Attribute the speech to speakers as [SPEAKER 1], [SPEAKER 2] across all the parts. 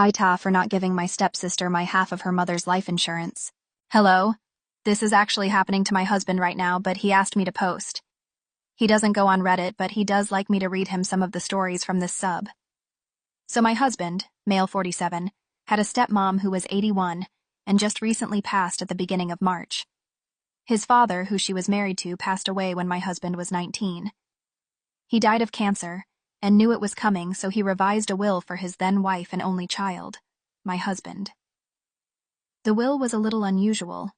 [SPEAKER 1] AITAH for not giving my stepsister my half of her mother's life insurance. Hello? This is actually happening to my husband right now, but he asked me to post. He doesn't go on Reddit, but he does like me to read him some of the stories from this sub. So my husband, male 47, had a stepmom who was 81 and just recently passed at the beginning of March. His father, who she was married to, passed away when my husband was 19. He died of cancer and knew it was coming, so he revised a will for his then wife and only child, my husband. The will was a little unusual.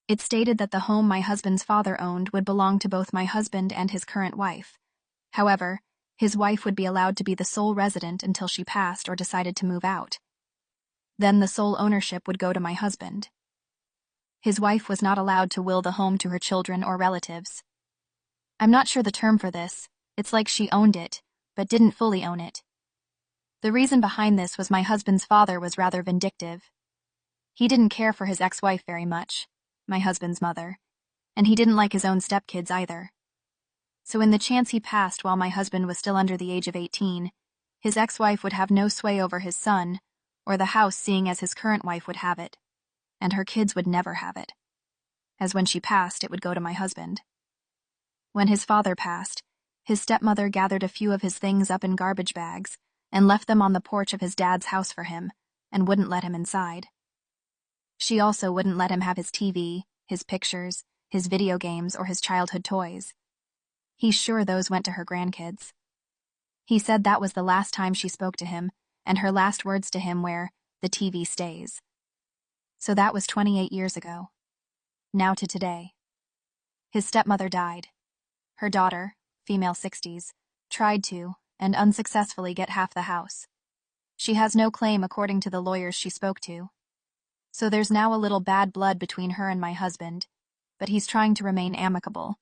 [SPEAKER 1] It stated that the home my husband's father owned would belong to both my husband and his current wife. However, his wife would be allowed to be the sole resident until she passed or decided to move out. Then the sole ownership would go to my husband. His wife was not allowed to will the home to her children or relatives. I'm not sure the term for this. It's like she owned it, but didn't fully own it. The reason behind this was my husband's father was rather vindictive. He didn't care for his ex-wife very much, my husband's mother, and he didn't like his own stepkids either. So in the chance he passed while my husband was still under the age of 18, his ex-wife would have no sway over his son or the house, seeing as his current wife would have it, and her kids would never have it, as when she passed it would go to my husband. When his father passed, his stepmother gathered a few of his things up in garbage bags and left them on the porch of his dad's house for him, and wouldn't let him inside. She also wouldn't let him have his TV, his pictures, his video games, or his childhood toys. He's sure those went to her grandkids. He said that was the last time she spoke to him, and her last words to him were, "The TV stays." So that was 28 years ago. Now to today. His stepmother died. Her daughter, female 60s, tried to, and unsuccessfully, get half the house. She has no claim according to the lawyers she spoke to. So there's now a little bad blood between her and my husband, but he's trying to remain amicable.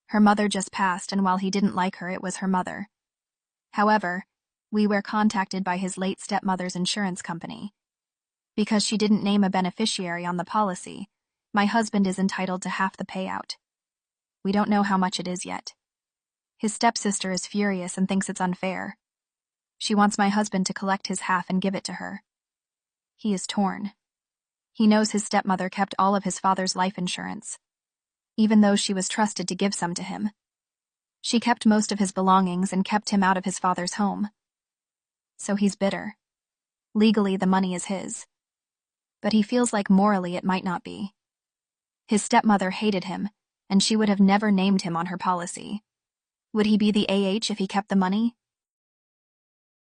[SPEAKER 1] Her mother just passed, and while he didn't like her, it was her mother. However, we were contacted by his late stepmother's insurance company. Because she didn't name a beneficiary on the policy, my husband is entitled to half the payout. We don't know how much it is yet. His stepsister is furious and thinks it's unfair. She wants my husband to collect his half and give it to her. He is torn. He knows his stepmother kept all of his father's life insurance, even though she was trusted to give some to him. She kept most of his belongings and kept him out of his father's home. So he's bitter. Legally, the money is his. But he feels like morally it might not be. His stepmother hated him, and she would have never named him on her policy. Would he be the AH if he kept the money?